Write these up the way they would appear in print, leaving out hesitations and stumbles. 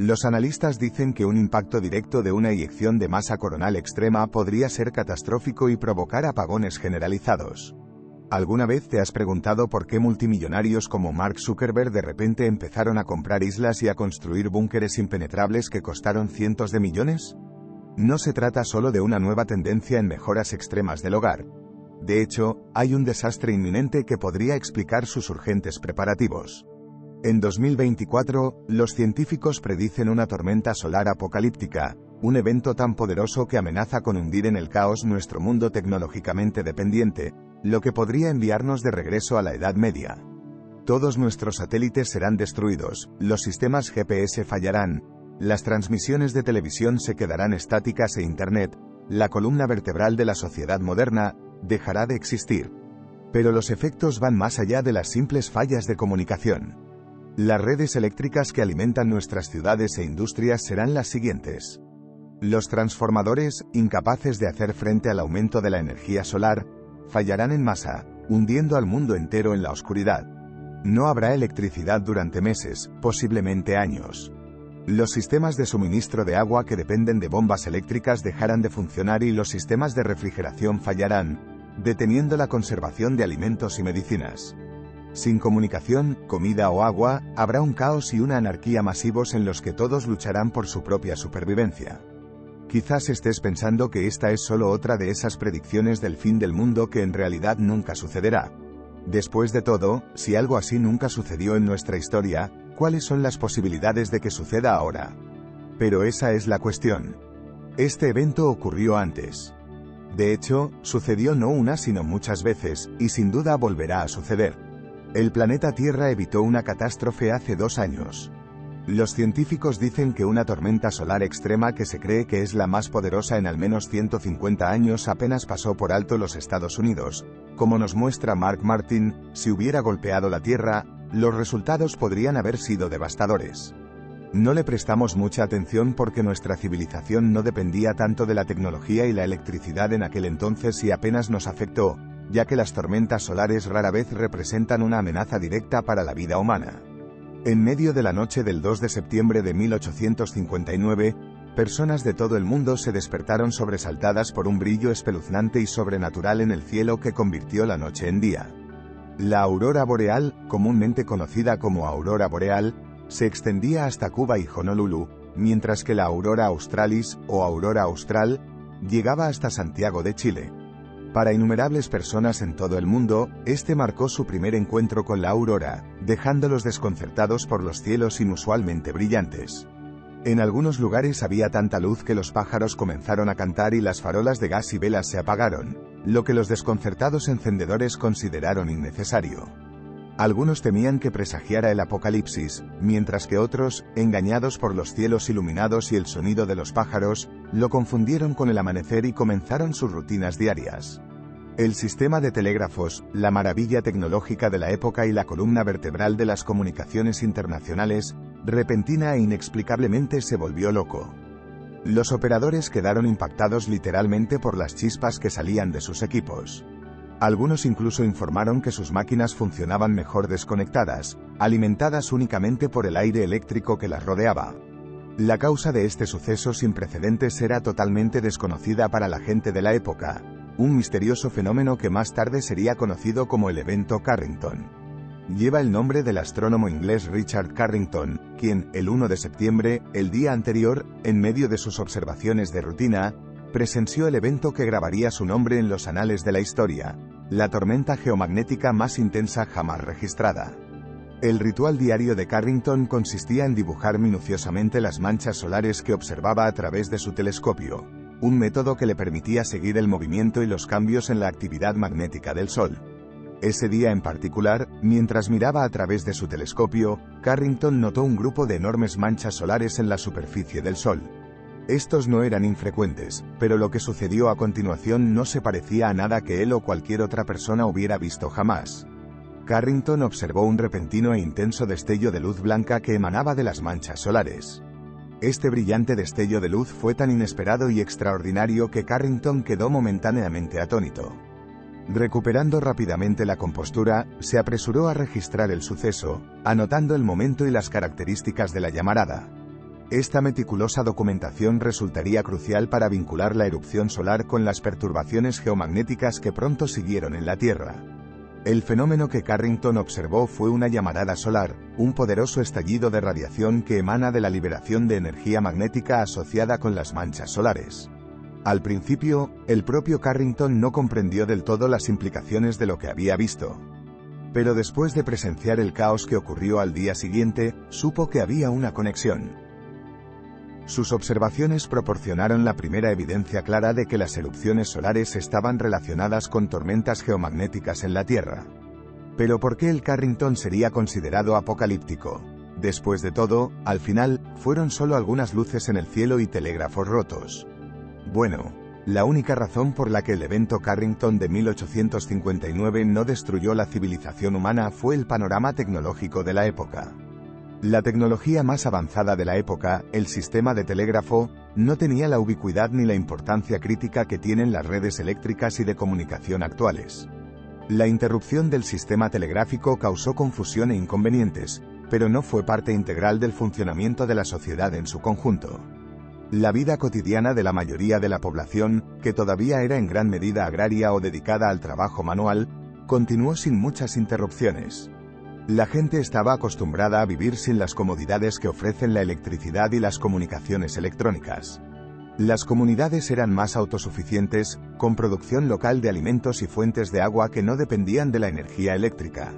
Los analistas dicen que un impacto directo de una eyección de masa coronal extrema podría ser catastrófico y provocar apagones generalizados. ¿Alguna vez te has preguntado por qué multimillonarios como Mark Zuckerberg de repente empezaron a comprar islas y a construir búnkeres impenetrables que costaron cientos de millones? No se trata solo de una nueva tendencia en mejoras extremas del hogar. De hecho, hay un desastre inminente que podría explicar sus urgentes preparativos. En 2024, los científicos predicen una tormenta solar apocalíptica, un evento tan poderoso que amenaza con hundir en el caos nuestro mundo tecnológicamente dependiente, lo que podría enviarnos de regreso a la Edad Media. Todos nuestros satélites serán destruidos, los sistemas GPS fallarán, las transmisiones de televisión se quedarán estáticas e Internet, la columna vertebral de la sociedad moderna, dejará de existir. Pero los efectos van más allá de las simples fallas de comunicación. Las redes eléctricas que alimentan nuestras ciudades e industrias serán las siguientes. Los transformadores, incapaces de hacer frente al aumento de la energía solar, fallarán en masa, hundiendo al mundo entero en la oscuridad. No habrá electricidad durante meses, posiblemente años. Los sistemas de suministro de agua que dependen de bombas eléctricas dejarán de funcionar y los sistemas de refrigeración fallarán, deteniendo la conservación de alimentos y medicinas. Sin comunicación, comida o agua, habrá un caos y una anarquía masivos en los que todos lucharán por su propia supervivencia. Quizás estés pensando que esta es solo otra de esas predicciones del fin del mundo que en realidad nunca sucederá. Después de todo, si algo así nunca sucedió en nuestra historia, ¿cuáles son las posibilidades de que suceda ahora? Pero esa es la cuestión. Este evento ocurrió antes. De hecho, sucedió no una sino muchas veces, y sin duda volverá a suceder. El planeta Tierra evitó una catástrofe hace 2 años. Los científicos dicen que una tormenta solar extrema que se cree que es la más poderosa en al menos 150 años apenas pasó por alto los Estados Unidos. Como nos muestra Mark Martin, si hubiera golpeado la Tierra, los resultados podrían haber sido devastadores. No le prestamos mucha atención porque nuestra civilización no dependía tanto de la tecnología y la electricidad en aquel entonces y apenas nos afectó, ya que las tormentas solares rara vez representan una amenaza directa para la vida humana. En medio de la noche del 2 de septiembre de 1859, personas de todo el mundo se despertaron sobresaltadas por un brillo espeluznante y sobrenatural en el cielo que convirtió la noche en día. La aurora boreal, comúnmente conocida como aurora boreal, se extendía hasta Cuba y Honolulu, mientras que la aurora australis, o aurora austral, llegaba hasta Santiago de Chile. Para innumerables personas en todo el mundo, este marcó su primer encuentro con la aurora, dejándolos desconcertados por los cielos inusualmente brillantes. En algunos lugares había tanta luz que los pájaros comenzaron a cantar y las farolas de gas y velas se apagaron, lo que los desconcertados encendedores consideraron innecesario. Algunos temían que presagiara el apocalipsis, mientras que otros, engañados por los cielos iluminados y el sonido de los pájaros, lo confundieron con el amanecer y comenzaron sus rutinas diarias. El sistema de telégrafos, la maravilla tecnológica de la época y la columna vertebral de las comunicaciones internacionales, repentina e inexplicablemente se volvió loco. Los operadores quedaron impactados literalmente por las chispas que salían de sus equipos. Algunos incluso informaron que sus máquinas funcionaban mejor desconectadas, alimentadas únicamente por el aire eléctrico que las rodeaba. La causa de este suceso sin precedentes era totalmente desconocida para la gente de la época, un misterioso fenómeno que más tarde sería conocido como el evento Carrington. Lleva el nombre del astrónomo inglés Richard Carrington, quien, el 1 de septiembre, el día anterior, en medio de sus observaciones de rutina, presenció el evento que grabaría su nombre en los anales de la historia, la tormenta geomagnética más intensa jamás registrada. El ritual diario de Carrington consistía en dibujar minuciosamente las manchas solares que observaba a través de su telescopio, un método que le permitía seguir el movimiento y los cambios en la actividad magnética del Sol. Ese día en particular, mientras miraba a través de su telescopio, Carrington notó un grupo de enormes manchas solares en la superficie del Sol. Estos no eran infrecuentes, pero lo que sucedió a continuación no se parecía a nada que él o cualquier otra persona hubiera visto jamás. Carrington observó un repentino e intenso destello de luz blanca que emanaba de las manchas solares. Este brillante destello de luz fue tan inesperado y extraordinario que Carrington quedó momentáneamente atónito. Recuperando rápidamente la compostura, se apresuró a registrar el suceso, anotando el momento y las características de la llamarada. Esta meticulosa documentación resultaría crucial para vincular la erupción solar con las perturbaciones geomagnéticas que pronto siguieron en la Tierra. El fenómeno que Carrington observó fue una llamarada solar, un poderoso estallido de radiación que emana de la liberación de energía magnética asociada con las manchas solares. Al principio, el propio Carrington no comprendió del todo las implicaciones de lo que había visto. Pero después de presenciar el caos que ocurrió al día siguiente, supo que había una conexión. Sus observaciones proporcionaron la primera evidencia clara de que las erupciones solares estaban relacionadas con tormentas geomagnéticas en la Tierra. Pero ¿por qué el Carrington sería considerado apocalíptico? Después de todo, al final, fueron solo algunas luces en el cielo y telégrafos rotos. Bueno, la única razón por la que el evento Carrington de 1859 no destruyó la civilización humana fue el panorama tecnológico de la época. La tecnología más avanzada de la época, el sistema de telégrafo, no tenía la ubicuidad ni la importancia crítica que tienen las redes eléctricas y de comunicación actuales. La interrupción del sistema telegráfico causó confusión e inconvenientes, pero no fue parte integral del funcionamiento de la sociedad en su conjunto. La vida cotidiana de la mayoría de la población, que todavía era en gran medida agraria o dedicada al trabajo manual, continuó sin muchas interrupciones. La gente estaba acostumbrada a vivir sin las comodidades que ofrecen la electricidad y las comunicaciones electrónicas. Las comunidades eran más autosuficientes, con producción local de alimentos y fuentes de agua que no dependían de la energía eléctrica.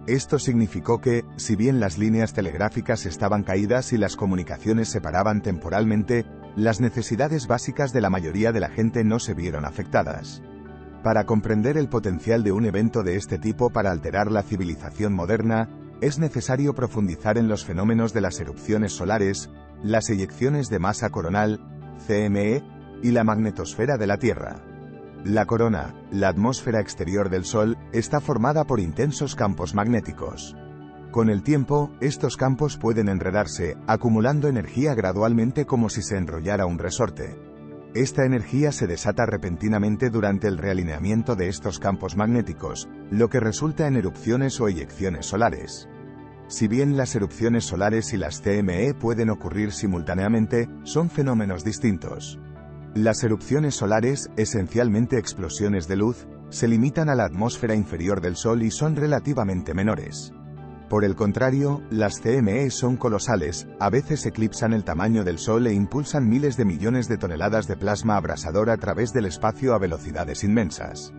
Esto significó que, si bien las líneas telegráficas estaban caídas y las comunicaciones se paraban temporalmente, las necesidades básicas de la mayoría de la gente no se vieron afectadas. Para comprender el potencial de un evento de este tipo para alterar la civilización moderna, es necesario profundizar en los fenómenos de las erupciones solares, las eyecciones de masa coronal, CME, y la magnetosfera de la Tierra. La corona, la atmósfera exterior del Sol, está formada por intensos campos magnéticos. Con el tiempo, estos campos pueden enredarse, acumulando energía gradualmente como si se enrollara un resorte. Esta energía se desata repentinamente durante el realineamiento de estos campos magnéticos, lo que resulta en erupciones o eyecciones solares. Si bien las erupciones solares y las CME pueden ocurrir simultáneamente, son fenómenos distintos. Las erupciones solares, esencialmente explosiones de luz, se limitan a la atmósfera inferior del Sol y son relativamente menores. Por el contrario, las CME son colosales, a veces eclipsan el tamaño del Sol e impulsan miles de millones de toneladas de plasma abrasador a través del espacio a velocidades inmensas.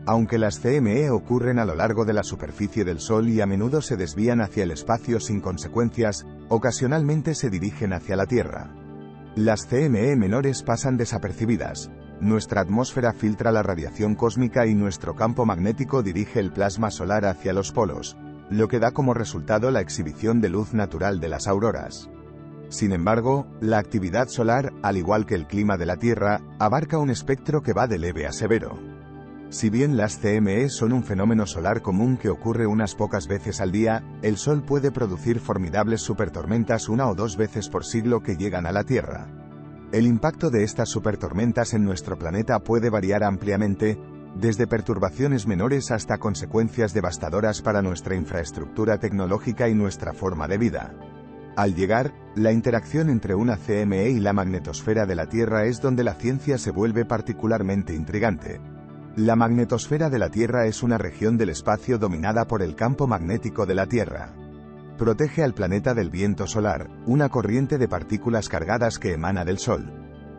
Aunque las CME ocurren a lo largo de la superficie del Sol y a menudo se desvían hacia el espacio sin consecuencias, ocasionalmente se dirigen hacia la Tierra. Las CME menores pasan desapercibidas. Nuestra atmósfera filtra la radiación cósmica y nuestro campo magnético dirige el plasma solar hacia los polos, lo que da como resultado la exhibición de luz natural de las auroras. Sin embargo, la actividad solar, al igual que el clima de la Tierra, abarca un espectro que va de leve a severo. Si bien las CME son un fenómeno solar común que ocurre unas pocas veces al día, el Sol puede producir formidables supertormentas una o dos veces por siglo que llegan a la Tierra. El impacto de estas supertormentas en nuestro planeta puede variar ampliamente, desde perturbaciones menores hasta consecuencias devastadoras para nuestra infraestructura tecnológica y nuestra forma de vida. Al llegar, la interacción entre una CME y la magnetosfera de la Tierra es donde la ciencia se vuelve particularmente intrigante. La magnetosfera de la Tierra es una región del espacio dominada por el campo magnético de la Tierra. Protege al planeta del viento solar, una corriente de partículas cargadas que emana del Sol.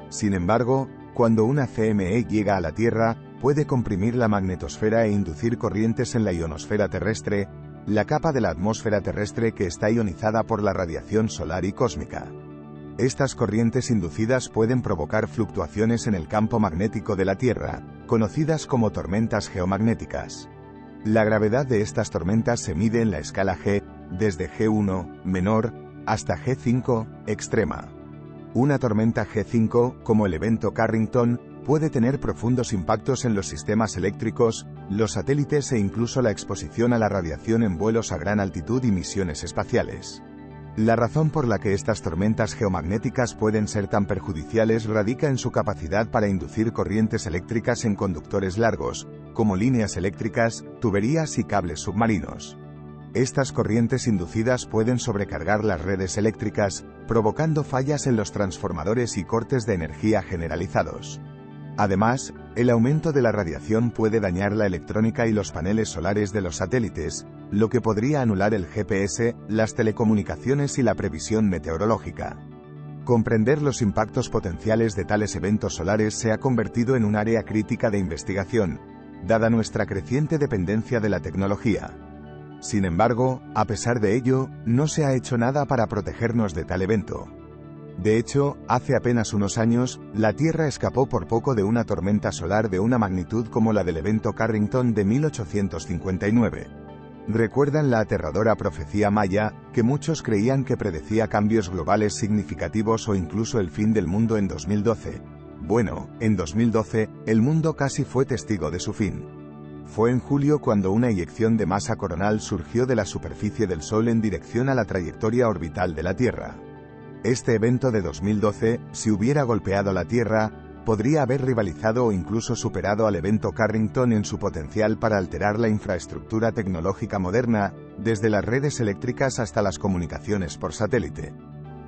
Sin embargo, cuando una CME llega a la Tierra, puede comprimir la magnetosfera e inducir corrientes en la ionosfera terrestre, la capa de la atmósfera terrestre que está ionizada por la radiación solar y cósmica. Estas corrientes inducidas pueden provocar fluctuaciones en el campo magnético de la Tierra, conocidas como tormentas geomagnéticas. La gravedad de estas tormentas se mide en la escala G, desde G1, menor, hasta G5, extrema. Una tormenta G5, como el evento Carrington, puede tener profundos impactos en los sistemas eléctricos, los satélites e incluso la exposición a la radiación en vuelos a gran altitud y misiones espaciales. La razón por la que estas tormentas geomagnéticas pueden ser tan perjudiciales radica en su capacidad para inducir corrientes eléctricas en conductores largos, como líneas eléctricas, tuberías y cables submarinos. Estas corrientes inducidas pueden sobrecargar las redes eléctricas, provocando fallas en los transformadores y cortes de energía generalizados. Además, el aumento de la radiación puede dañar la electrónica y los paneles solares de los satélites, lo que podría anular el GPS, las telecomunicaciones y la previsión meteorológica. Comprender los impactos potenciales de tales eventos solares se ha convertido en un área crítica de investigación, dada nuestra creciente dependencia de la tecnología. Sin embargo, a pesar de ello, no se ha hecho nada para protegernos de tal evento. De hecho, hace apenas unos años, la Tierra escapó por poco de una tormenta solar de una magnitud como la del evento Carrington de 1859. ¿Recuerdan la aterradora profecía maya, que muchos creían que predecía cambios globales significativos o incluso el fin del mundo en 2012? Bueno, en 2012, el mundo casi fue testigo de su fin. Fue en julio cuando una eyección de masa coronal surgió de la superficie del Sol en dirección a la trayectoria orbital de la Tierra. Este evento de 2012, si hubiera golpeado la Tierra, podría haber rivalizado o incluso superado al evento Carrington en su potencial para alterar la infraestructura tecnológica moderna, desde las redes eléctricas hasta las comunicaciones por satélite.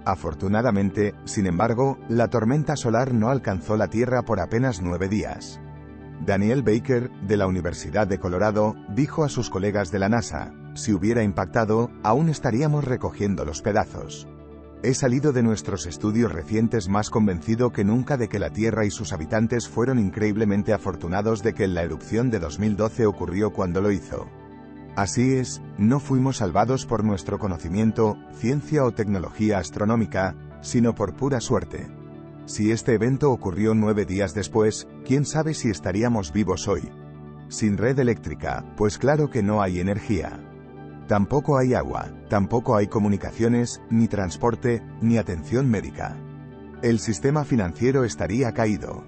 Afortunadamente, sin embargo, la tormenta solar no alcanzó la Tierra por apenas 9 días. Daniel Baker, de la Universidad de Colorado, dijo a sus colegas de la NASA: si hubiera impactado, aún estaríamos recogiendo los pedazos. He salido de nuestros estudios recientes más convencido que nunca de que la Tierra y sus habitantes fueron increíblemente afortunados de que la erupción de 2012 ocurrió cuando lo hizo. Así es, no fuimos salvados por nuestro conocimiento, ciencia o tecnología astronómica, sino por pura suerte. Si este evento ocurrió 9 días después, ¿quién sabe si estaríamos vivos hoy? Sin red eléctrica, pues claro que no hay energía. Tampoco hay agua, tampoco hay comunicaciones, ni transporte, ni atención médica. El sistema financiero estaría caído.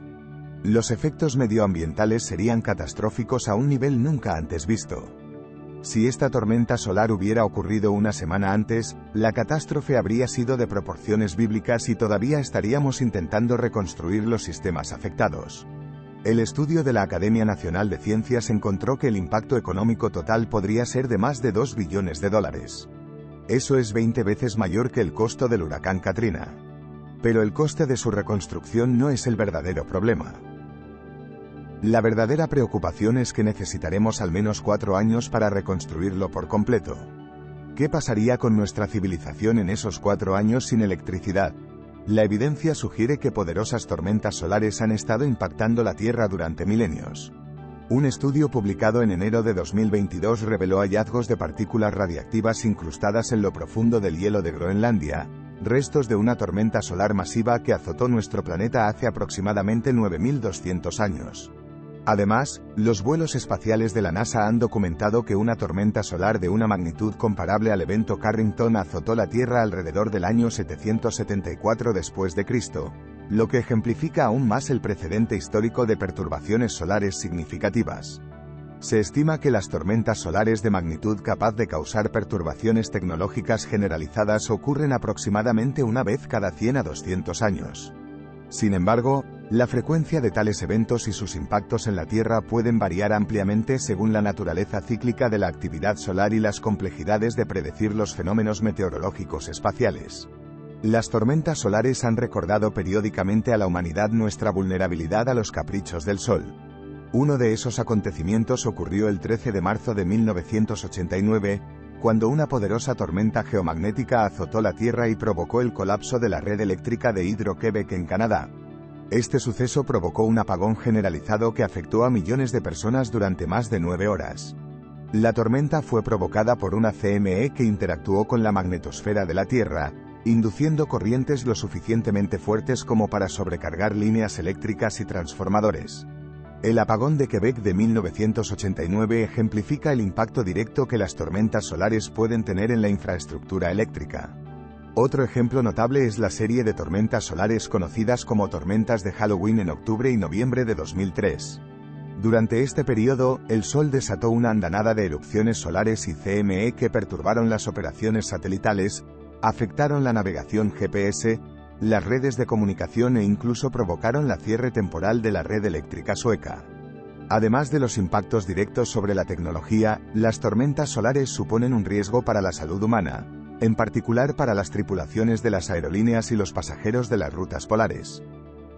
Los efectos medioambientales serían catastróficos a un nivel nunca antes visto. Si esta tormenta solar hubiera ocurrido una semana antes, la catástrofe habría sido de proporciones bíblicas y todavía estaríamos intentando reconstruir los sistemas afectados. El estudio de la Academia Nacional de Ciencias encontró que el impacto económico total podría ser de más de $2 billones. Eso es 20 veces mayor que el costo del huracán Katrina. Pero el coste de su reconstrucción no es el verdadero problema. La verdadera preocupación es que necesitaremos al menos 4 años para reconstruirlo por completo. ¿Qué pasaría con nuestra civilización en esos 4 años sin electricidad? La evidencia sugiere que poderosas tormentas solares han estado impactando la Tierra durante milenios. Un estudio publicado en enero de 2022 reveló hallazgos de partículas radiactivas incrustadas en lo profundo del hielo de Groenlandia, restos de una tormenta solar masiva que azotó nuestro planeta hace aproximadamente 9.200 años. Además, los vuelos espaciales de la NASA han documentado que una tormenta solar de una magnitud comparable al evento Carrington azotó la Tierra alrededor del año 774 después de Cristo, lo que ejemplifica aún más el precedente histórico de perturbaciones solares significativas. Se estima que las tormentas solares de magnitud capaz de causar perturbaciones tecnológicas generalizadas ocurren aproximadamente una vez cada 100 a 200 años. Sin embargo, la frecuencia de tales eventos y sus impactos en la Tierra pueden variar ampliamente según la naturaleza cíclica de la actividad solar y las complejidades de predecir los fenómenos meteorológicos espaciales. Las tormentas solares han recordado periódicamente a la humanidad nuestra vulnerabilidad a los caprichos del Sol. Uno de esos acontecimientos ocurrió el 13 de marzo de 1989, cuando una poderosa tormenta geomagnética azotó la Tierra y provocó el colapso de la red eléctrica de Hydro-Québec en Canadá. Este suceso provocó un apagón generalizado que afectó a millones de personas durante más de 9 horas. La tormenta fue provocada por una CME que interactuó con la magnetosfera de la Tierra, induciendo corrientes lo suficientemente fuertes como para sobrecargar líneas eléctricas y transformadores. El apagón de Quebec de 1989 ejemplifica el impacto directo que las tormentas solares pueden tener en la infraestructura eléctrica. Otro ejemplo notable es la serie de tormentas solares conocidas como tormentas de Halloween en octubre y noviembre de 2003. Durante este periodo, el Sol desató una andanada de erupciones solares y CME que perturbaron las operaciones satelitales, afectaron la navegación GPS, las redes de comunicación e incluso provocaron la cierre temporal de la red eléctrica sueca. Además de los impactos directos sobre la tecnología, las tormentas solares suponen un riesgo para la salud humana, en particular para las tripulaciones de las aerolíneas y los pasajeros de las rutas polares.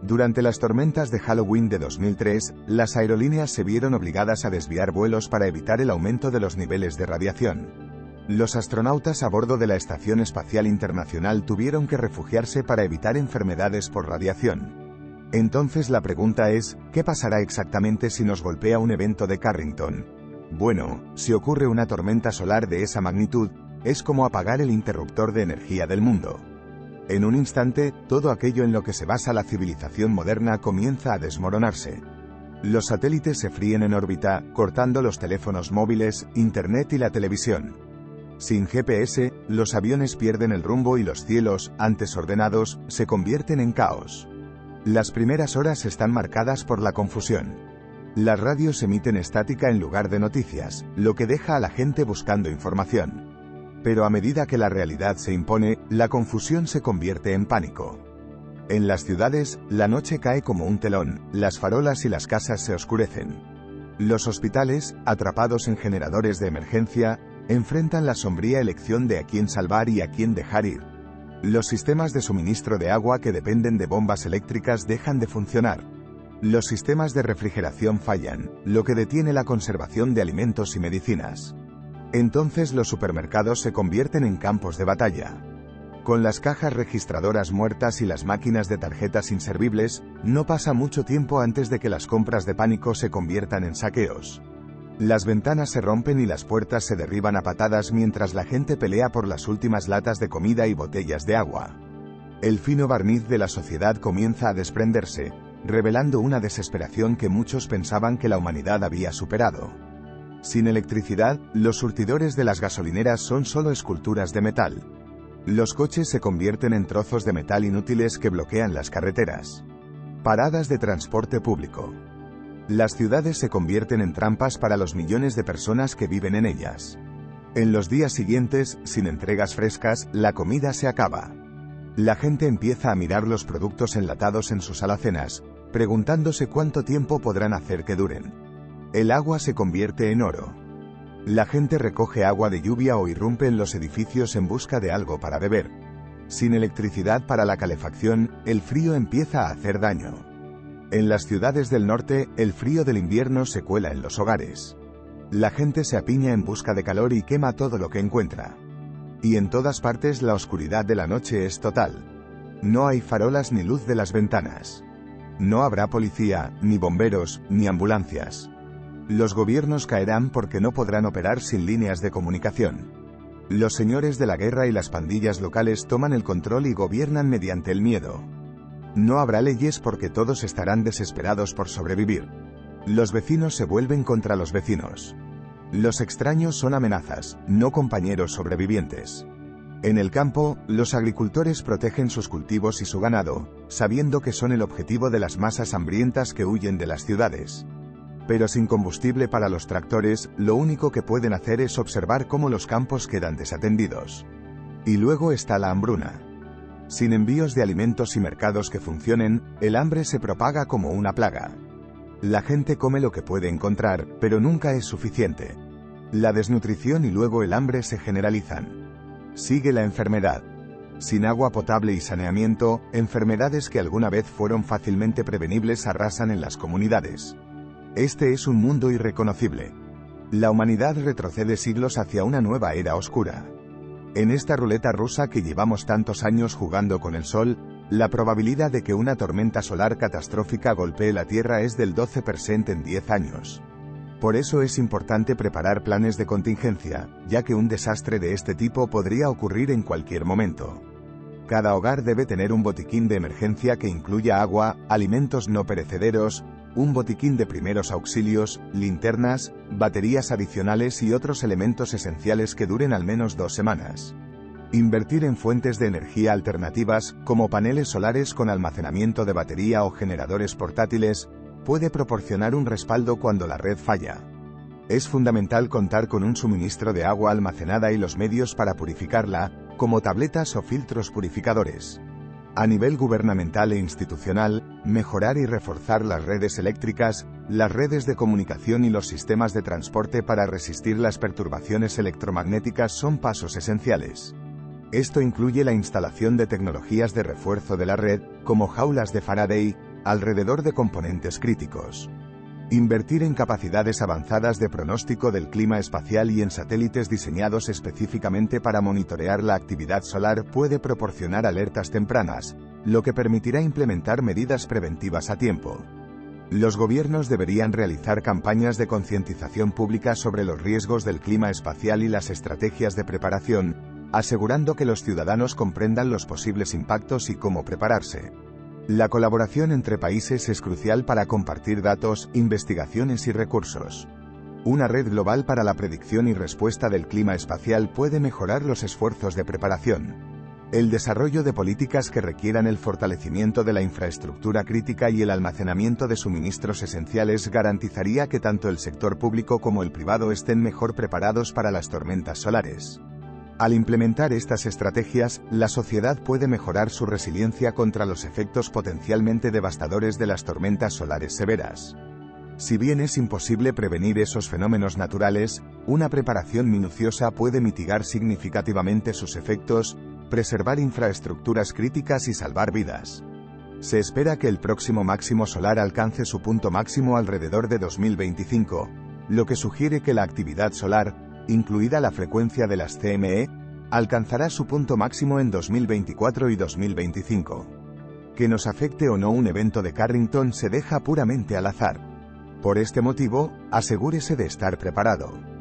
Durante las tormentas de Halloween de 2003, las aerolíneas se vieron obligadas a desviar vuelos para evitar el aumento de los niveles de radiación. Los astronautas a bordo de la Estación Espacial Internacional tuvieron que refugiarse para evitar enfermedades por radiación. Entonces la pregunta es, ¿qué pasará exactamente si nos golpea un evento de Carrington? Bueno, si ocurre una tormenta solar de esa magnitud, es como apagar el interruptor de energía del mundo. En un instante, todo aquello en lo que se basa la civilización moderna comienza a desmoronarse. Los satélites se fríen en órbita, cortando los teléfonos móviles, internet y la televisión. Sin GPS, los aviones pierden el rumbo y los cielos, antes ordenados, se convierten en caos. Las primeras horas están marcadas por la confusión. Las radios emiten estática en lugar de noticias, lo que deja a la gente buscando información. Pero a medida que la realidad se impone, la confusión se convierte en pánico. En las ciudades, la noche cae como un telón, las farolas y las casas se oscurecen. Los hospitales, atrapados en generadores de emergencia, enfrentan la sombría elección de a quién salvar y a quién dejar ir. Los sistemas de suministro de agua que dependen de bombas eléctricas dejan de funcionar. Los sistemas de refrigeración fallan, lo que detiene la conservación de alimentos y medicinas. Entonces los supermercados se convierten en campos de batalla. Con las cajas registradoras muertas y las máquinas de tarjetas inservibles, no pasa mucho tiempo antes de que las compras de pánico se conviertan en saqueos. Las ventanas se rompen y las puertas se derriban a patadas mientras la gente pelea por las últimas latas de comida y botellas de agua. El fino barniz de la sociedad comienza a desprenderse, revelando una desesperación que muchos pensaban que la humanidad había superado. Sin electricidad, los surtidores de las gasolineras son solo esculturas de metal. Los coches se convierten en trozos de metal inútiles que bloquean las carreteras. Paradas de transporte público. Las ciudades se convierten en trampas para los millones de personas que viven en ellas. En los días siguientes, sin entregas frescas, la comida se acaba. La gente empieza a mirar los productos enlatados en sus alacenas, preguntándose cuánto tiempo podrán hacer que duren. El agua se convierte en oro. La gente recoge agua de lluvia o irrumpe en los edificios en busca de algo para beber. Sin electricidad para la calefacción, el frío empieza a hacer daño. En las ciudades del norte, el frío del invierno se cuela en los hogares. La gente se apiña en busca de calor y quema todo lo que encuentra. Y en todas partes la oscuridad de la noche es total. No hay farolas ni luz de las ventanas. No habrá policía, ni bomberos, ni ambulancias. Los gobiernos caerán porque no podrán operar sin líneas de comunicación. Los señores de la guerra y las pandillas locales toman el control y gobiernan mediante el miedo. No habrá leyes porque todos estarán desesperados por sobrevivir. Los vecinos se vuelven contra los vecinos. Los extraños son amenazas, no compañeros sobrevivientes. En el campo, los agricultores protegen sus cultivos y su ganado, sabiendo que son el objetivo de las masas hambrientas que huyen de las ciudades. Pero sin combustible para los tractores, lo único que pueden hacer es observar cómo los campos quedan desatendidos. Y luego está la hambruna. Sin envíos de alimentos y mercados que funcionen, el hambre se propaga como una plaga. La gente come lo que puede encontrar, pero nunca es suficiente. La desnutrición y luego el hambre se generalizan. Sigue la enfermedad. Sin agua potable y saneamiento, enfermedades que alguna vez fueron fácilmente prevenibles arrasan en las comunidades. Este es un mundo irreconocible. La humanidad retrocede siglos hacia una nueva era oscura. En esta ruleta rusa que llevamos tantos años jugando con el sol, la probabilidad de que una tormenta solar catastrófica golpee la Tierra es del 12% en 10 años. Por eso es importante preparar planes de contingencia, ya que un desastre de este tipo podría ocurrir en cualquier momento. Cada hogar debe tener un botiquín de emergencia que incluya agua, alimentos no perecederos, un botiquín de primeros auxilios, linternas, baterías adicionales y otros elementos esenciales que duren al menos 2 semanas. Invertir en fuentes de energía alternativas, como paneles solares con almacenamiento de batería o generadores portátiles, puede proporcionar un respaldo cuando la red falla. Es fundamental contar con un suministro de agua almacenada y los medios para purificarla, como tabletas o filtros purificadores. A nivel gubernamental e institucional, mejorar y reforzar las redes eléctricas, las redes de comunicación y los sistemas de transporte para resistir las perturbaciones electromagnéticas son pasos esenciales. Esto incluye la instalación de tecnologías de refuerzo de la red, como jaulas de Faraday, alrededor de componentes críticos. Invertir en capacidades avanzadas de pronóstico del clima espacial y en satélites diseñados específicamente para monitorear la actividad solar puede proporcionar alertas tempranas, lo que permitirá implementar medidas preventivas a tiempo. Los gobiernos deberían realizar campañas de concientización pública sobre los riesgos del clima espacial y las estrategias de preparación, asegurando que los ciudadanos comprendan los posibles impactos y cómo prepararse. La colaboración entre países es crucial para compartir datos, investigaciones y recursos. Una red global para la predicción y respuesta del clima espacial puede mejorar los esfuerzos de preparación. El desarrollo de políticas que requieran el fortalecimiento de la infraestructura crítica y el almacenamiento de suministros esenciales garantizaría que tanto el sector público como el privado estén mejor preparados para las tormentas solares. Al implementar estas estrategias, la sociedad puede mejorar su resiliencia contra los efectos potencialmente devastadores de las tormentas solares severas. Si bien es imposible prevenir esos fenómenos naturales, una preparación minuciosa puede mitigar significativamente sus efectos, preservar infraestructuras críticas y salvar vidas. Se espera que el próximo máximo solar alcance su punto máximo alrededor de 2025, lo que sugiere que la actividad solar, incluida la frecuencia de las CME, alcanzará su punto máximo en 2024 y 2025. Que nos afecte o no un evento de Carrington se deja puramente al azar. Por este motivo, asegúrese de estar preparado.